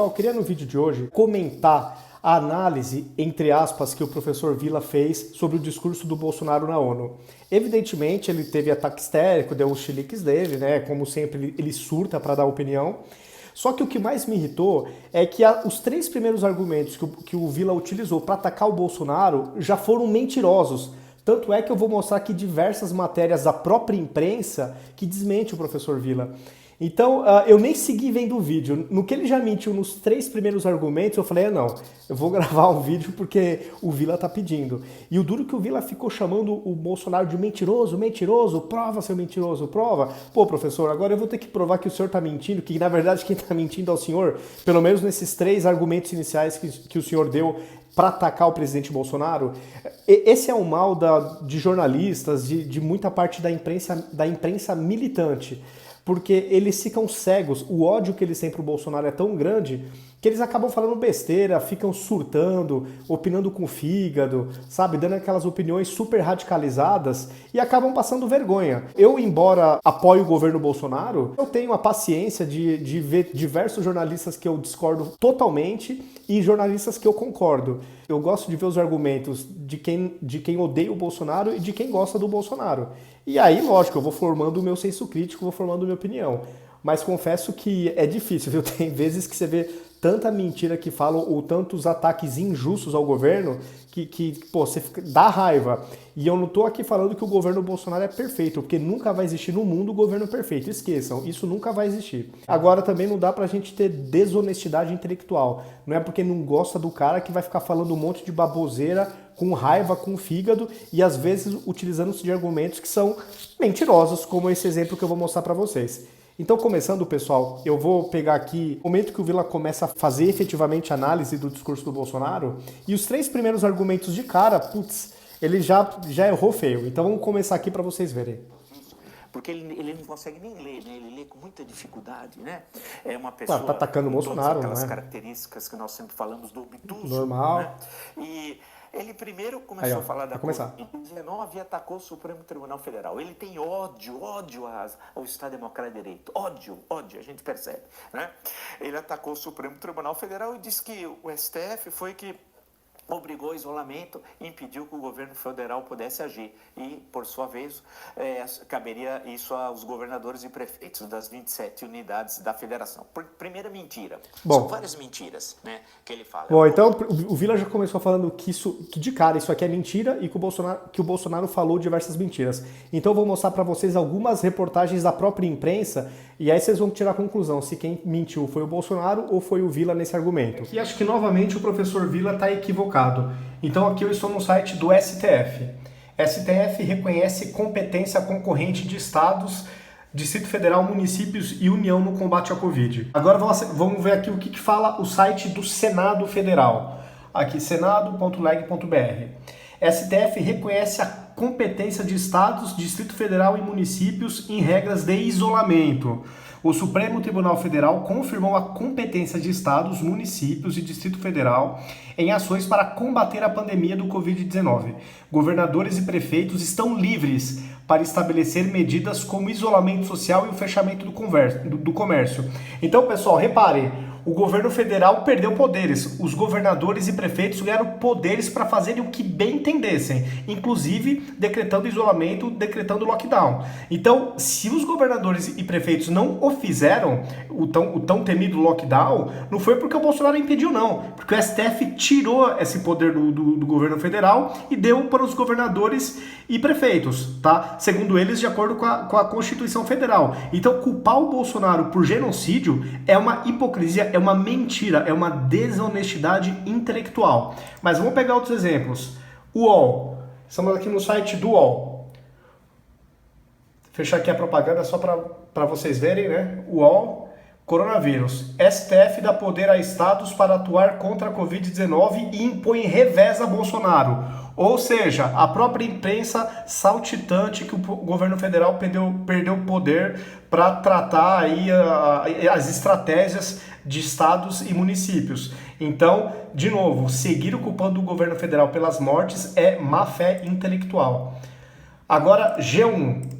Eu queria no vídeo de hoje comentar a análise, entre aspas, que o professor Villa fez sobre o discurso do Bolsonaro na ONU. Evidentemente, ele teve ataque histérico, deu os chiliques dele, né? Como sempre, ele surta para dar opinião. Só que o que mais me irritou é que os três primeiros argumentos que o Villa utilizou para atacar o Bolsonaro já foram mentirosos. Tanto é que eu vou mostrar aqui diversas matérias da própria imprensa que desmente o professor Villa. Então, eu nem segui vendo o vídeo. No que ele já mentiu nos três primeiros argumentos, eu falei, não, eu vou gravar um vídeo porque o Villa tá pedindo. E o duro que o Villa ficou chamando o Bolsonaro de mentiroso, mentiroso, prova, seu mentiroso, prova. Pô, professor, agora eu vou ter que provar que o senhor tá mentindo, que na verdade quem tá mentindo é o senhor, pelo menos nesses três argumentos iniciais que o senhor deu para atacar o presidente Bolsonaro. Esse é o mal de jornalistas, de muita parte da imprensa militante. Porque eles ficam cegos, o ódio que eles têm pro Bolsonaro é tão grande que eles acabam falando besteira, ficam surtando, opinando com o fígado, sabe, dando aquelas opiniões super radicalizadas e acabam passando vergonha. Eu, embora apoie o governo Bolsonaro, eu tenho a paciência de ver diversos jornalistas que eu discordo totalmente e jornalistas que eu concordo. Eu gosto de ver os argumentos de quem odeia o Bolsonaro e de quem gosta do Bolsonaro. E aí, lógico, eu vou formando o meu senso crítico, vou formando a minha opinião. Mas confesso que é difícil, viu? Tem vezes que você vê tanta mentira que falam ou tantos ataques injustos ao governo que você dá raiva. E eu não tô aqui falando que o governo Bolsonaro é perfeito, porque nunca vai existir no mundo o governo perfeito. Esqueçam, isso nunca vai existir. Agora também não dá pra gente ter desonestidade intelectual. Não é porque não gosta do cara que vai ficar falando um monte de baboseira com raiva, com fígado e às vezes utilizando-se de argumentos que são mentirosos, como esse exemplo que eu vou mostrar pra vocês. Então, começando, pessoal, eu vou pegar aqui o momento que o Villa começa a fazer efetivamente a análise do discurso do Bolsonaro e os três primeiros argumentos de cara, putz, ele já errou feio. Então, vamos começar aqui para vocês verem. Porque ele não consegue nem ler, né? Ele lê com muita dificuldade, né? É uma pessoa Tá atacando o Bolsonaro, com todas aquelas né? características que nós sempre falamos do obtuso. Normal. Né? E ele primeiro começou a falar da Covid-19 e atacou o Supremo Tribunal Federal. Ele tem ódio ao Estado Democrático de Direito. Ódio, a gente percebe, né? Ele atacou o Supremo Tribunal Federal e disse que o STF foi que obrigou o isolamento e impediu que o governo federal pudesse agir. E, por sua vez, caberia isso aos governadores e prefeitos das 27 unidades da federação. Primeira mentira. São várias mentiras, né, que ele fala. Bom, então o Villa já começou falando que de cara isso aqui é mentira e que o Bolsonaro falou diversas mentiras. Então eu vou mostrar para vocês algumas reportagens da própria imprensa e aí vocês vão tirar a conclusão se quem mentiu foi o Bolsonaro ou foi o Villa nesse argumento. E acho que novamente o professor Villa está equivocado. Então aqui eu estou no site do STF. STF reconhece competência concorrente de estados, Distrito Federal, municípios e União no combate à Covid. Agora vamos ver aqui o que fala o site do Senado Federal. Aqui, senado.leg.br. STF reconhece a competência de estados, Distrito Federal e municípios em regras de isolamento. O Supremo Tribunal Federal confirmou a competência de estados, municípios e Distrito Federal em ações para combater a pandemia do Covid-19. Governadores e prefeitos estão livres para estabelecer medidas como isolamento social e o fechamento do comércio. Então, pessoal, reparem, o governo federal perdeu poderes. Os governadores e prefeitos ganharam poderes para fazerem o que bem entendessem, inclusive decretando isolamento, decretando lockdown. Então, se os governadores e prefeitos não o fizeram, o tão temido lockdown, não foi porque o Bolsonaro impediu, não. Porque o STF tirou esse poder do governo federal e deu para os governadores e prefeitos, tá? Segundo eles, de acordo com a Constituição Federal. Então, culpar o Bolsonaro por genocídio é uma hipocrisia, é uma mentira, é uma desonestidade intelectual. Mas vamos pegar outros exemplos. O UOL. Estamos aqui no site do UOL. Vou fechar aqui a propaganda só para vocês verem, né? O UOL. Coronavírus. STF dá poder a estados para atuar contra a Covid-19 e impõe revés a Bolsonaro. Ou seja, a própria imprensa saltitante que o governo federal perdeu o poder para tratar aí as estratégias de estados e municípios. Então, de novo, seguir culpando o governo federal pelas mortes é má fé intelectual. Agora, G1.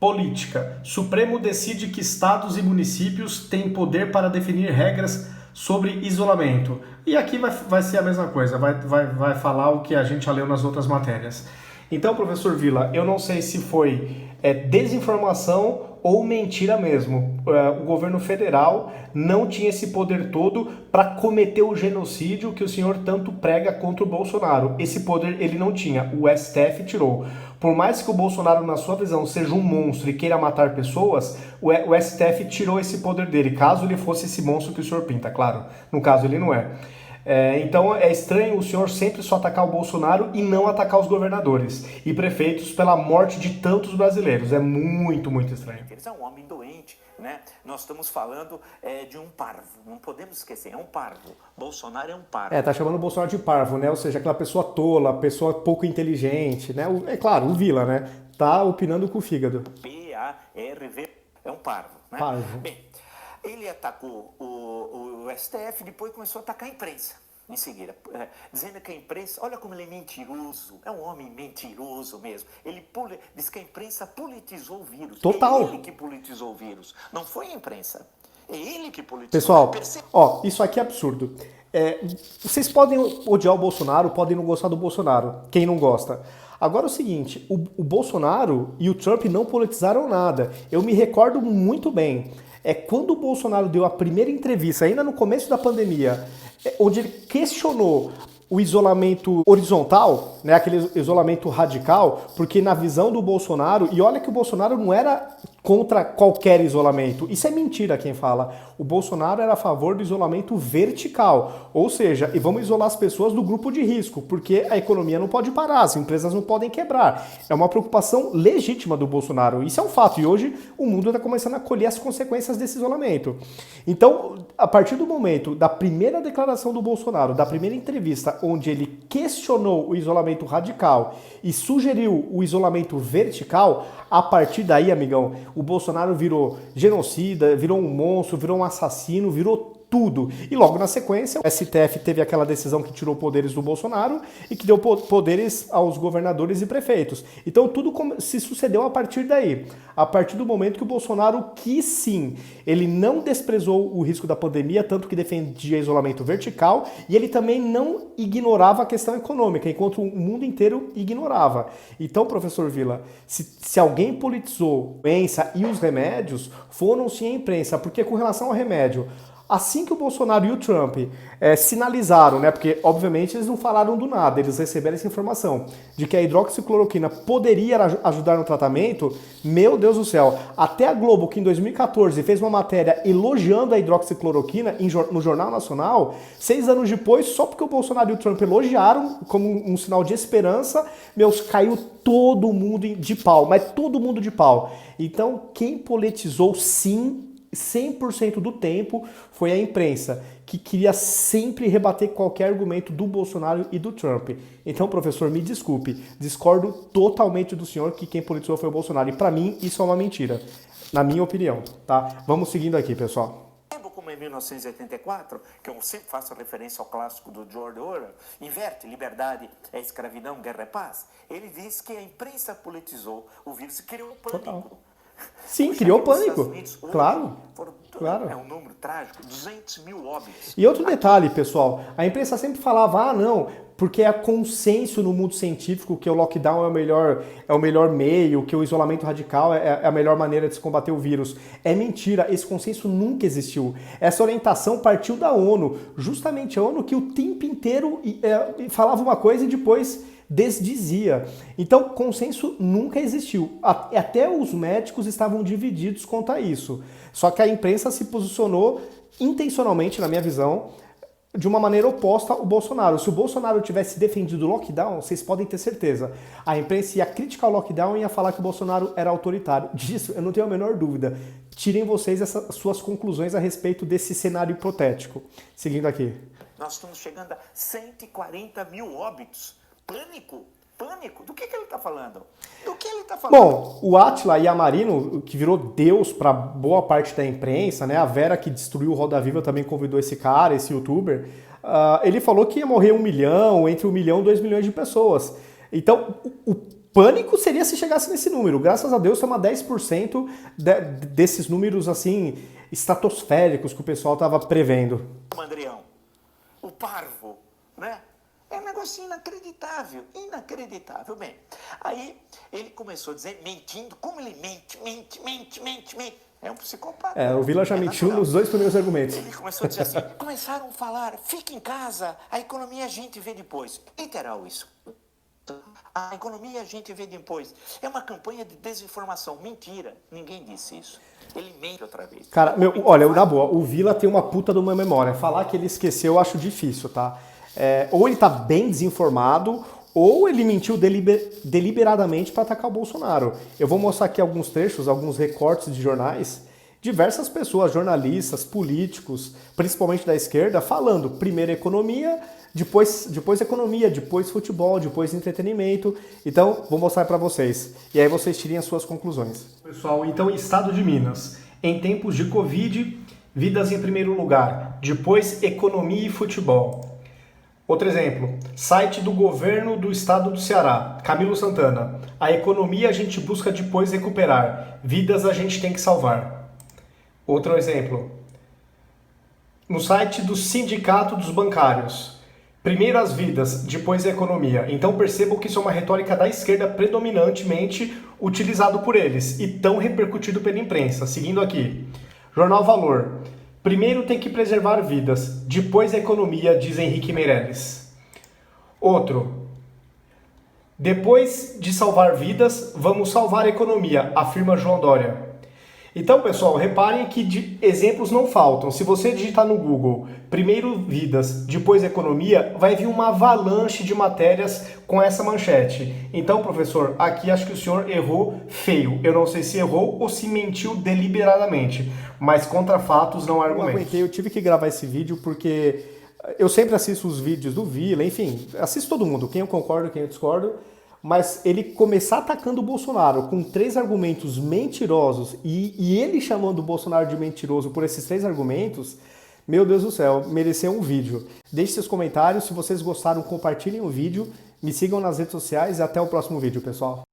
Política. Supremo decide que estados e municípios têm poder para definir regras sobre isolamento. E aqui vai ser a mesma coisa, vai falar o que a gente já leu nas outras matérias. Então, professor Vila, eu não sei se foi desinformação ou mentira mesmo. O governo federal não tinha esse poder todo para cometer o genocídio que o senhor tanto prega contra o Bolsonaro. Esse poder ele não tinha, o STF tirou. Por mais que o Bolsonaro, na sua visão, seja um monstro e queira matar pessoas, o STF tirou esse poder dele, caso ele fosse esse monstro que o senhor pinta, claro. No caso, ele não é. Então é estranho o senhor sempre só atacar o Bolsonaro e não atacar os governadores e prefeitos pela morte de tantos brasileiros. É muito, muito estranho. Ele é um homem doente, né? Nós estamos falando de um parvo, não podemos esquecer, é um parvo. Bolsonaro é um parvo. Tá chamando o Bolsonaro de parvo, né? Ou seja, aquela pessoa tola, pessoa pouco inteligente, né? É claro, o Vila, né? Tá opinando com o fígado. P-A-R-V, é um parvo, né? Parvo. Bem, ele atacou o STF, depois começou a atacar a imprensa, em seguida, dizendo que a imprensa, olha como ele é mentiroso, é um homem mentiroso mesmo. Ele diz que a imprensa politizou o vírus. Total. É ele que politizou o vírus, não foi a imprensa. É ele que politizou. Pessoal, isso aqui é absurdo. Vocês podem odiar o Bolsonaro, podem não gostar do Bolsonaro, quem não gosta. Agora é o seguinte, o Bolsonaro e o Trump não politizaram nada. Eu me recordo muito bem. Quando o Bolsonaro deu a primeira entrevista, ainda no começo da pandemia, onde ele questionou o isolamento horizontal, né, aquele isolamento radical, porque na visão do Bolsonaro, e olha que o Bolsonaro não era contra qualquer isolamento, isso é mentira quem fala, o Bolsonaro era a favor do isolamento vertical, ou seja, e vamos isolar as pessoas do grupo de risco, porque a economia não pode parar, as empresas não podem quebrar, é uma preocupação legítima do Bolsonaro, isso é um fato, e hoje o mundo está começando a colher as consequências desse isolamento. Então, a partir do momento da primeira declaração do Bolsonaro, da primeira entrevista, onde ele questionou o isolamento radical e sugeriu o isolamento vertical, a partir daí, amigão, o Bolsonaro virou genocida, virou um monstro, virou um assassino, virou tudo. E logo na sequência, o STF teve aquela decisão que tirou poderes do Bolsonaro e que deu poderes aos governadores e prefeitos. Então tudo se sucedeu a partir daí. A partir do momento que o Bolsonaro quis sim. Ele não desprezou o risco da pandemia, tanto que defendia isolamento vertical, e ele também não ignorava a questão econômica, enquanto o mundo inteiro ignorava. Então, professor Vila, se alguém politizou a doença e os remédios, foram sim a imprensa, porque com relação ao remédio, assim que o Bolsonaro e o Trump sinalizaram, né, porque obviamente eles não falaram do nada, eles receberam essa informação de que a hidroxicloroquina poderia ajudar no tratamento, meu Deus do céu, até a Globo, que em 2014 fez uma matéria elogiando a hidroxicloroquina no Jornal Nacional, 6 anos depois, só porque o Bolsonaro e o Trump elogiaram como um sinal de esperança, caiu todo mundo de pau, mas todo mundo de pau. Então, quem politizou sim 100% do tempo foi a imprensa, que queria sempre rebater qualquer argumento do Bolsonaro e do Trump. Então, professor, me desculpe, discordo totalmente do senhor que quem politizou foi o Bolsonaro. E para mim, isso é uma mentira, na minha opinião, tá? Vamos seguindo aqui, pessoal. Como em 1984, que eu sempre faço referência ao clássico do George Orwell, inverte, liberdade é escravidão, guerra é paz. Ele diz que a imprensa politizou o vírus e criou um pânico. Total. Sim, criou pânico. Claro. Claro. É um número trágico, 200 mil óbitos. E outro detalhe, pessoal, a imprensa sempre falava, não, porque é consenso no mundo científico que o lockdown é o melhor meio, que o isolamento radical é a melhor maneira de se combater o vírus. É mentira, esse consenso nunca existiu. Essa orientação partiu da ONU, justamente a ONU que o tempo inteiro falava uma coisa e depois desdizia. Então, consenso nunca existiu. Até os médicos estavam divididos quanto a isso. Só que a imprensa se posicionou intencionalmente, na minha visão, de uma maneira oposta ao Bolsonaro. Se o Bolsonaro tivesse defendido o lockdown, vocês podem ter certeza, a imprensa ia criticar o lockdown e ia falar que o Bolsonaro era autoritário. Disso eu não tenho a menor dúvida. Tirem vocês essas suas conclusões a respeito desse cenário hipotético. Seguindo aqui. Nós estamos chegando a 140 mil óbitos. Pânico? Pânico? Do que ele está falando? Do que ele está falando? Bom, o Átila Yamarino, que virou Deus para boa parte da imprensa, né? A Vera, que destruiu o Roda Viva, também convidou esse cara, esse youtuber. Ele falou que ia morrer 1 milhão, entre 1 milhão e 2 milhões de pessoas. Então, pânico seria se chegasse nesse número. Graças a Deus, estamos a 10% desses números assim estratosféricos que o pessoal estava prevendo. Mandrião, o parvo, né? É um negócio inacreditável, inacreditável. Bem, aí ele começou a dizer, mentindo, como ele mente. É um psicopata. O Vila já mentiu natural. nos 2 primeiros argumentos. Ele começou a dizer assim, começaram a falar, fica em casa, a economia a gente vê depois. Literal isso. A economia a gente vê depois. É uma campanha de desinformação. Mentira, ninguém disse isso. Ele mente outra vez. Cara, olha, na boa, o Vila tem uma puta de uma memória. Falar que ele esqueceu eu acho difícil, tá? Ou ele tá bem desinformado, ou ele mentiu deliberadamente para atacar o Bolsonaro. Eu vou mostrar aqui alguns trechos, alguns recortes de jornais. Diversas pessoas, jornalistas, políticos, principalmente da esquerda, falando primeiro economia, depois economia, depois futebol, depois entretenimento. Então, vou mostrar para vocês. E aí vocês tirem as suas conclusões. Pessoal, então, Estado de Minas. Em tempos de Covid, vidas em primeiro lugar. Depois, economia e futebol. Outro exemplo, site do governo do estado do Ceará, Camilo Santana. A economia a gente busca depois recuperar. Vidas a gente tem que salvar. Outro exemplo, no site do Sindicato dos Bancários. Primeiro as vidas, depois a economia. Então percebam que isso é uma retórica da esquerda predominantemente utilizado por eles e tão repercutido pela imprensa. Seguindo aqui, Jornal Valor. Primeiro tem que preservar vidas, depois a economia, diz Henrique Meirelles. Outro. Depois de salvar vidas, vamos salvar a economia, afirma João Dória. Então, pessoal, reparem que exemplos não faltam. Se você digitar no Google, primeiro vidas, depois economia, vai vir uma avalanche de matérias com essa manchete. Então, professor, aqui acho que o senhor errou feio. Eu não sei se errou ou se mentiu deliberadamente, mas contra fatos não há argumentos. Eu tive que gravar esse vídeo porque eu sempre assisto os vídeos do Vila, enfim, assisto todo mundo, quem eu concordo, quem eu discordo. Mas ele começar atacando o Bolsonaro com 3 argumentos mentirosos e ele chamando o Bolsonaro de mentiroso por esses 3 argumentos, meu Deus do céu, mereceu um vídeo. Deixe seus comentários, se vocês gostaram, compartilhem o vídeo, me sigam nas redes sociais e até o próximo vídeo, pessoal.